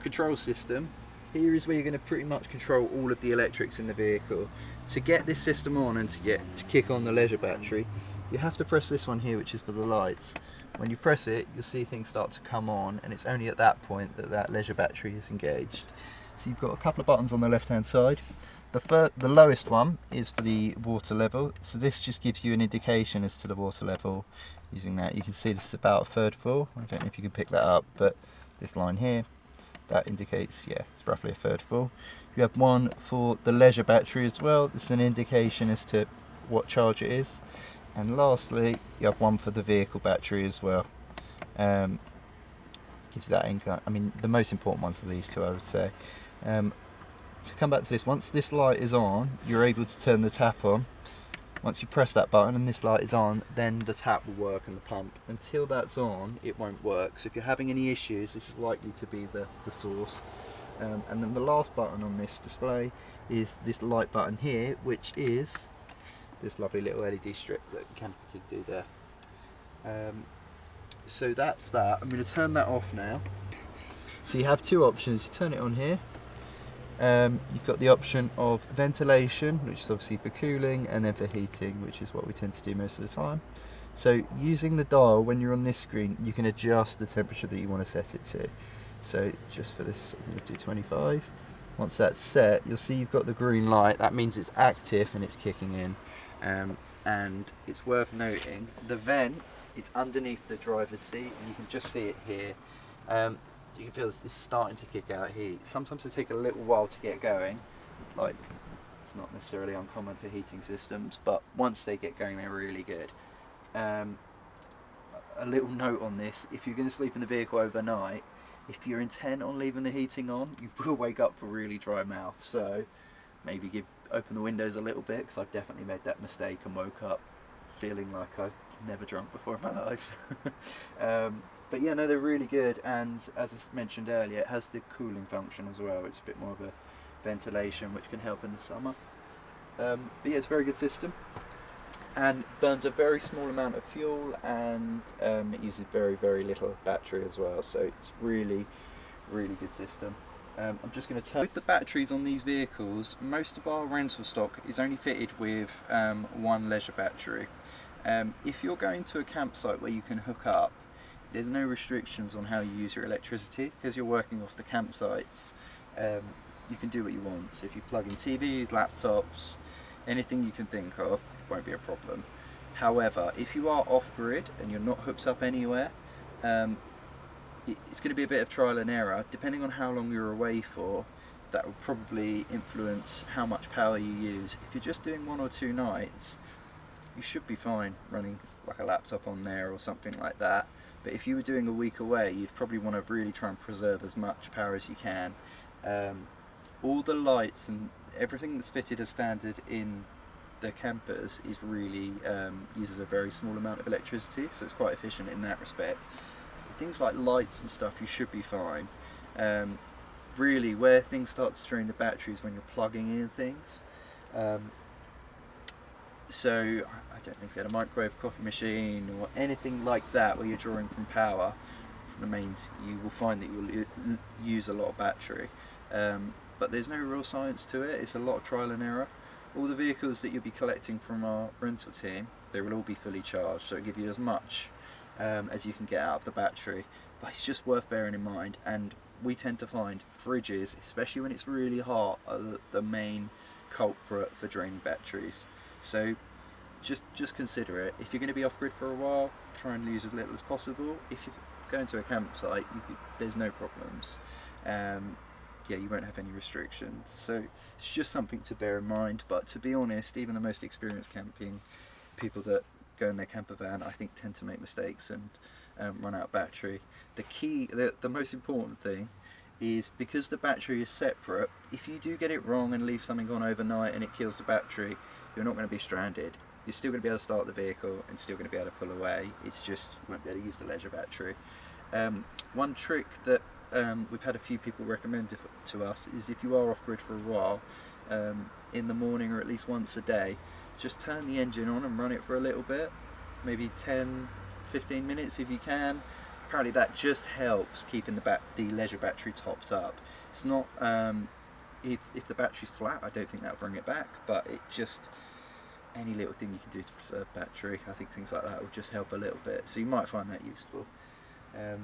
control system, here is where you're going to pretty much control all of the electrics in the vehicle. To get this system on and to kick on the leisure battery, you have to press this one here, which is for the lights. When you press it, you'll see things start to come on, and it's only at that point that that leisure battery is engaged. So you've got a couple of buttons on the left hand side. The lowest one is for the water level, so this just gives you an indication as to the water level. Using that, you can see this is about a third full. I don't know if you can pick that up, but this line here, that indicates, yeah, it's roughly a third full. You have one for the leisure battery as well. This is an indication as to what charge it is. And lastly, you have one for the vehicle battery as well. Gives you that income. I mean, the most important ones are these two, I would say. To come back to this, once this light is on, you're able to turn the tap on. Once you press that button and this light is on, then the tap will work and the pump. Until that's on, it won't work. So if you're having any issues, this is likely to be the source. And then the last button on this display is this light button here, which is this lovely little LED strip that Camper Kid do there. So that's that. I'm going to turn that off now. So you have two options. You turn it on here. You've got the option of ventilation, which is obviously for cooling, and then for heating, which is what we tend to do most of the time. So using the dial, when you're on this screen, you can adjust the temperature that you want to set it to. So just for this, I'm going to do 25. Once that's set, you'll see you've got the green light. That means it's active and it's kicking in. And it's worth noting, the vent is underneath the driver's seat, and you can just see it here. You can feel this is starting to kick out heat. Sometimes they take a little while to get going, like it's not necessarily uncommon for heating systems, but once they get going, they're really good. A little note on this: if you're going to sleep in the vehicle overnight, if you're intent on leaving the heating on, you will wake up for really dry mouth. So maybe open the windows a little bit, because I've definitely made that mistake and woke up feeling like I've never drunk before in my life. But yeah, no, they're really good, and as I mentioned earlier, it has the cooling function as well, which is a bit more of a ventilation, which can help in the summer. But yeah, it's a very good system, and burns a very small amount of fuel, and it uses very, very little battery as well, so it's really, really good system. I'm just going to turn. With the batteries on these vehicles, most of our rental stock is only fitted with one leisure battery. If you're going to a campsite where you can hook up, there's no restrictions on how you use your electricity, because you're working off the campsites. You can do what you want. So if you plug in TVs, laptops, anything you can think of, it won't be a problem. However, if you are off-grid and you're not hooked up anywhere, it's going to be a bit of trial and error. Depending on how long you're away for, that will probably influence how much power you use. If you're just doing 1 or 2 nights, you should be fine running like a laptop on there or something like that. But if you were doing a week away, you'd probably want to really try and preserve as much power as you can. All the lights and everything that's fitted as standard in the campers is really uses a very small amount of electricity, so it's quite efficient in that respect. Things like lights and stuff, you should be fine. Really, where things start to drain the battery is when you're plugging in things. So I don't know if you had a microwave, coffee machine, or anything like that where you're drawing from power from the mains, you will find that you will use a lot of battery. But there's no real science to it. It's a lot of trial and error. All the vehicles that you'll be collecting from our rental team, they will all be fully charged, so it'll give you as much as you can get out of the battery. But it's just worth bearing in mind, and we tend to find fridges, especially when it's really hot, are the main culprit for draining batteries. So just consider it. If you're going to be off-grid for a while, try and use as little as possible. If you're going to a campsite, there's no problems. Yeah, you won't have any restrictions. So it's just something to bear in mind. But to be honest, even the most experienced camping people that go in their camper van, I think, tend to make mistakes and run out of battery. The most important thing is, because the battery is separate, if you do get it wrong and leave something on overnight and it kills the battery, you're not going to be stranded. You're still going to be able to start the vehicle and still going to be able to pull away. It's just you won't be able to use the leisure battery. One trick that we've had a few people recommend to us is, if you are off-grid for a while, in the morning or at least once a day, just turn the engine on and run it for a little bit, maybe 10-15 minutes if you can. apparently that just helps keeping the leisure battery topped up. It's not, if the battery's flat, I don't think that'll bring it back, but it just, any little thing you can do to preserve battery, I think things like that will just help a little bit, so you might find that useful.